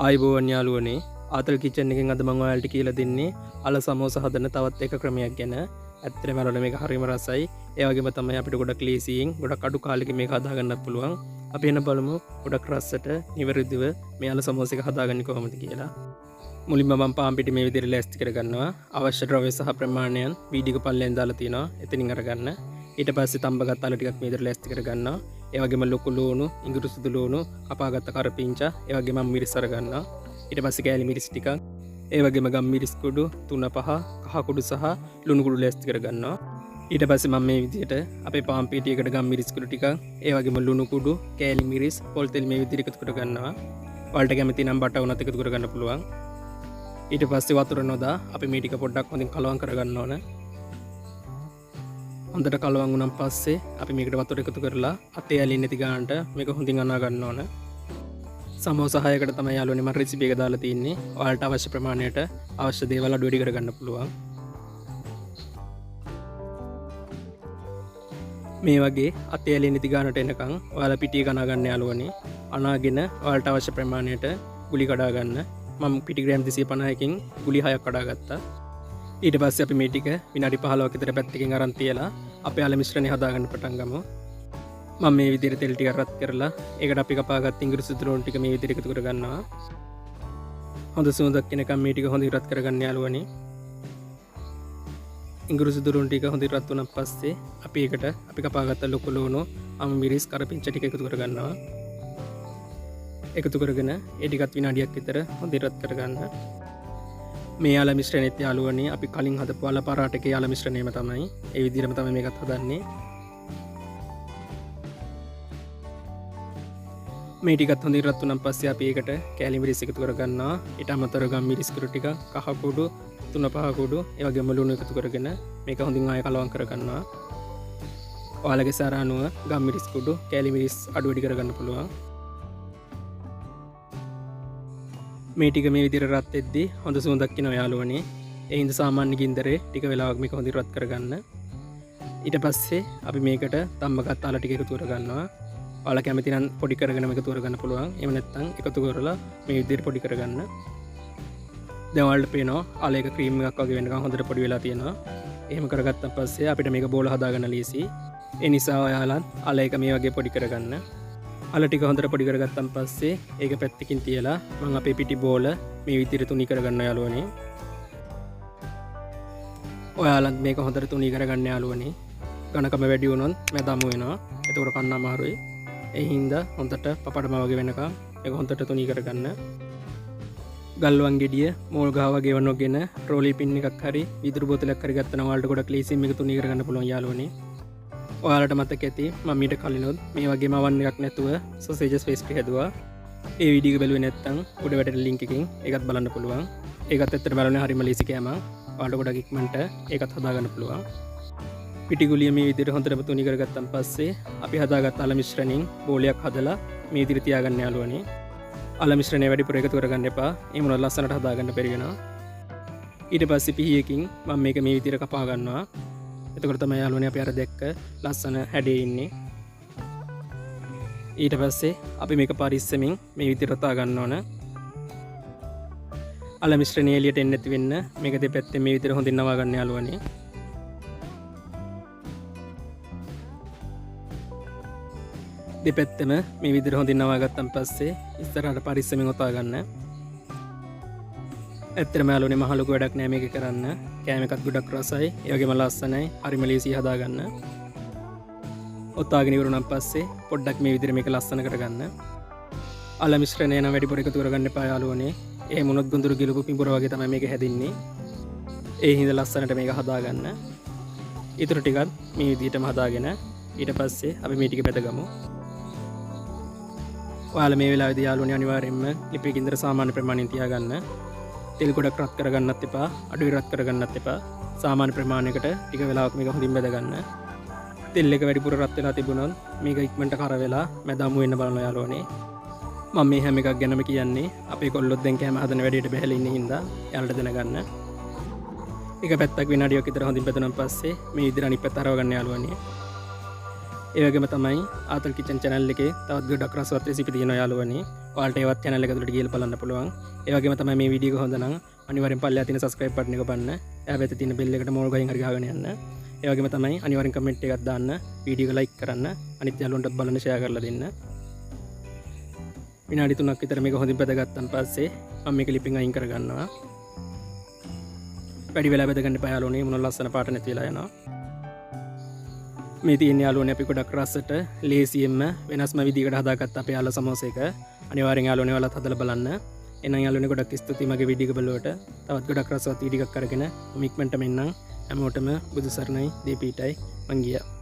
ආයිබෝවන් යාළුවනේ ආතල් කිචන් එකෙන් අද මම ඔයාලට කියලා දෙන්නේ අල සමෝසා හදන තවත් එක ක්‍රමයක් ගැන. ඇත්තටම වල මේක හරිම රසයි. ඒ වගේම තමයි අපිට ගොඩක් ලේසියෙන් ගොඩක් අඩු කාලෙකින් මේක හදා ගන්නත් පුළුවන්. අපි එන බලමු ගොඩක් රසට නිවැරදිව මේ අල සමෝසා එක හදාගන්නේ කොහොමද කියලා. මුලින්ම මම පාන් පිටි මේ විදිහට ලෑස්ති කරගන්නවා. අවශ්‍ය ද්‍රව්‍ය සහ ප්‍රමාණයන් වීඩියෝ පල්ලෙන් දාලා තියෙනවා. එතනින් අරගන්න. ඊට පස්සේ තඹගත් අල ටිකක් මේ විදිහට ලෑස්ති කරගන්නවා. ඒ වගේම ලොකු ලුණු, ඉඟුරු සුදු ලුණු, කපාගත්ත කරපිංචා, ඒ වගේම මම මිරිස් අරගන්නවා. ඊට පස්සේ කෑලි මිරිස් ටිකක්, ඒ වගේම ගම් මිරිස් කුඩු 3-5, කහ කුඩු සහ ලුණු කුඩු ලෑස්ති කරගන්නවා. ඊට පස්සේ මම මේ විදිහට අපේ පාන් පිටියකට ගම් මිරිස් කුඩු ටිකක්, ඒ වගේම ලුණු කුඩු, කෑලි මිරිස්, පොල් තෙල් මේ විදිහට එකතු කරගන්නවා. ඔයාලට කැමති නම් බටර් උනත් එකතු කරගන්න පුළුවන්. ඊට පස්සේ වතුර නොදා අපි මේ ටික පොඩ්ඩක් හොඳින් කලවම් කරගන්න ඕන. හොඳට කලවම් වුණාන් පස්සේ අපි මේකට වතුර එකතු කරලා අතේ ඇලෙන්නේ නැති ගානට මේක හොඳින් අනා ගන්න ඕන. සමෝසා 6කට තමයි යාළුවනේ මම රෙසිපි එක දාලා තින්නේ. ඔයාලට අවශ්‍ය ප්‍රමාණයට අවශ්‍ය දේවල් අඩු වැඩි කරගන්න පුළුවන්. මේ වගේ අතේ ඇලෙන්නේ නැති ගානට එනකන් ඔයාලා පිටිය කනා ගන්න යාළුවනේ. අනාගෙන ඔයාලට අවශ්‍ය ප්‍රමාණයට ගුලි කඩා ගන්න. මම පිටි ග්‍රෑම් 250කින් ගුලි 6ක් කඩා ගත්තා. ඊට පස්සේ අපි මේ ටික විනාඩි 15ක විතර පැත්තකින් අරන් තියලා අපේ අල මිශ්‍රණය හදාගන්න පටන් ගමු. මම මේ විදිහට තෙල් ටික රත් කරලා ඒකට අපි කපාගත් ඉඟුරු සුදු ලුණු ටික මේ විදිහට එකතු කරගන්නවා. හොඳ සුවඳක් එනකම් මේ ටික හොඳින් රත් කරගන්න යාළුවනේ. ඉඟුරු සුදු ලුණු ටික හොඳින් රත් වුණාන් පස්සේ අපි ඒකට අපි කපාගත්ත ලොකු ලුණු, අමු මිරිස්, කරපිංචා ටික එකතු කරගන්නවා. එකතු කරගෙන ඒ ටිකත් විනාඩියක් විතර හොඳින් රත් කරගන්න. මේ අල මිශ්‍රණයත් යාළුවනේ අපි කලින් හදපු අල පරාටකේ අල මිශ්‍රණයම තමයි. ඒ විදිහටම තමයි මේකත් හදන්නේ. මේ ටිකත් හොඳින් රත් වුණාන් පස්සේ අපි ඒකට කෑලි මිරිස් එකතු කරගන්නවා. ඊට අමතරව ගම් මිරිස් කුඩු ටික, කහ කුඩු, 3-5 කුඩු, ඒ වගේම ලුණු එකතු කරගෙන මේක හොඳින් ආයෙ කලවම් කරගන්නවා. ඔයාලගේ සාර අනුව ගම් මිරිස් කුඩු, කෑලි මිරිස් අඩු වැඩි කරගන්න පුළුවන්. මේ ටික මේ විදිහට රත් වෙද්දී හොඳ සුවඳක් එනවා යාළුවනේ. ඒ හින්දා සාමාන්‍ය ගින්දරේ ටික වෙලාවක් මේක හොඳින් රත් කරගන්න. ඊට පස්සේ අපි මේකට තම්බගත් අල ටික එකතු කරගන්නවා. ඔයාලා කැමති නම් පොඩි කරගෙන මේක එකතු කරගන්න පුළුවන්. එහෙම නැත්නම් එකතු කරලා මේ විදිහට පොඩි කරගන්න. දැන් ඔයාලට පේනවා අල එක ක්‍රීම් එකක් වගේ වෙනකන් හොඳට පොඩි වෙලා තියෙනවා. එහෙම කරගත්තාන් පස්සේ අපිට මේක බෝල හදාගන්න ලීසි. ඒ නිසා ඔයාලා අල එක මේ වගේ පොඩි කරගන්න. අල ටික හොඳට පොඩි කරගත්තාන් පස්සේ ඒක පැත්තකින් තියලා මම අපේ පිටි බෝල මේ විදිහට තුනී කරගන්න යාළුවනේ. ඔයාලත් මේක හොඳට තුනී කරගන්න යාළුවනේ. ඝනකම වැඩි වුණොත් මැදමු වෙනවා. එතකොට කන්න අමාරුයි. ඒ හින්දා හොඳට පපඩම වගේ වෙනකම් මේක හොඳට තුනී කරගන්න. ගල්වන් ගෙඩිය, මෝල් ගහ වගේ වනෝගෙන රෝලි පින් එකක් හරි විදුරු බෝතලයක් හරි ගත්තා නම් ඔයාලට ගොඩක් ලේසියෙන් මේක තුනී කරගන්න පුළුවන් යාළුවනේ. ඔයාලට මතක ඇති මම මීට කලිනුත් මේ වගේම අවන් එකක් නැතුව සොසේජස් පේස්ට්‍රි හැදුවා. ඒ වීඩියෝ එක බැලුවේ නැත්නම් උඩ වැටෙන ලින්ක් එකකින් ඒකත් බලන්න පුළුවන්. ඒකත් ඇත්තට බලන්න හරිම ලේසි කෑමක්. ඔයාලට ගොඩක් ඉක්මනට ඒකත් හදාගන්න පුළුවන්. පිටි ගුලිය මේ විදිහට හොඳට තුනී කරගත්තාන් පස්සේ අපි හදාගත්ත අල මිශ්‍රණයෙන් බෝලයක් හදලා මේ විදිහට තියාගන්න යාළුවනේ. අල මිශ්‍රණය වැඩිපුර එකතු කරගන්න එපා. ඒ මොනවද ලස්සනට හදාගන්න බැරි වෙනවා. ඊට පස්සේ පිහියකින් මම මේක මේ විදිහට කපා ගන්නවා. එතකොට තමයි යාළුවනේ අපි අර දැක්ක ලස්සන හැඩේ ඉන්නේ. ඊට පස්සේ අපි මේක පරිස්සමින් මේ විදිහට රතා ගන්න ඕන. අල මිශ්‍රණය එළියට එන්නේ නැති වෙන්න මේක දෙපැත්තෙන් මේ විදිහට හොඳින් නවා ගන්න යාළුවනේ. දෙපැත්තම මේ විදිහට හොඳින් නවා ගත්තන් පස්සේ ඉස්සරහට පරිස්සමින් ඔතා ගන්න. ඇත්තටම යාළුවනේ මහ ලොකු වැඩක් නෑ මේක කරන්න. කෑම එකත් ගොඩක් රසයි. ඒ වගේම ලස්සනයි. හරිම ලේසියි හදාගන්න. ඔතාගෙන ඉවරුණාන් පස්සේ පොඩ්ඩක් මේ විදිහට මේක ලස්සන කරගන්න. අල මිශ්‍රණය නම් වැඩිපුර එකතු කරගන්න එපා යාළුවනේ. එහෙම වුණොත් ගොඳුරු ගිලපු පිඹුර වගේ තමයි මේක හැදින්නේ. ඒ හින්දා ලස්සනට මේක හදාගන්න. ඊටු ටිකත් මේ විදිහටම හදාගෙන ඊට පස්සේ අපි මේ ටික බෙදගමු. ඔයාලා මේ වෙලාවේදී යාළුවනේ අනිවාර්යයෙන්ම ලිපේ ගින්දර සාමාන්‍ය ප්‍රමාණයෙන් තියාගන්න. තෙල් ගොඩක් රත් කරගන්නත් එපා, අඩුයි රත් කරගන්නත් එපා. සාමාන්‍ය ප්‍රමාණයකට ටික වෙලාවක් මේක හොඳින් බෙද ගන්න. තෙල් එක වැඩිපුර රත් වෙලා තිබුණොත් මේක ඉක්මනට කර වෙලා මැදමු වෙන්න බලනවා යාළුවනේ. මම මේ හැම එකක් ගැනම කියන්නේ අපේ කොල්ලොත් දැන් කැම හදන වැඩේට බැහැලා ඉන්න හින්දා යාළුවට දැනගන්න. එක පැත්තක් විනාඩියක් විතර හොඳින් බෙදුනන් පස්සේ මේ විදිහට අනිත් පැත්ත හරව ගන්න යාළුවනේ. ඒ වගේම තමයි ආතල් කිචන් channel එකේ තවත් ගොඩක් රසවත් රෙසිපි තියෙනවා යාළුවනේ. ඔයාලට ඒවත් channel එක ඇතුළට ගිහලා බලන්න පුළුවන්. ඒ වගේම තමයි මේ වීඩියෝ එක හොඳ නම් අනිවාර්යෙන් පල්ලෙහා තියෙන subscribe button එක බලන්න. එහා පැත්තේ තියෙන bell එකට මෝල් ගහින් හරි ගහගෙන යන්න. ඒ වගේම තමයි අනිවාර්යෙන් comment එකක් දාන්න, වීඩියෝ එක like කරන්න, අනිත් යාළුවන්ටත් බලන්න share කරලා දෙන්න. විනාඩි 3ක් විතර මේක හොඳින් බැදගත්තන් පස්සේ මම මේක ලිපින් අයින් කරගන්නවා. වැඩි වෙලා බැදගන්න එපා යාළුවනේ, මොන ලස්සන පාට නැති වෙලා යනවා. මේ තියෙන යාළුවනේ අපි ගොඩක් රසට ලේසියෙන්ම වෙනස්ම විදිහකට හදාගත්ත අපේ යාළුවා සමෝස එක. අනිවාර්යෙන් යාළුවනේ ඔයාලත් හදලා බලන්න. එහෙනම් යාළුවනේ ගොඩක් ස්තුතියි මගේ වීඩියෝ එක බලුවට. තවත් ගොඩක් රසවත් වීඩියෝ එකක් අරගෙන මම ඉක්මනටම එන්නම්. හැමෝටම බුදු සරණයි දීපීටයි මං ගියා.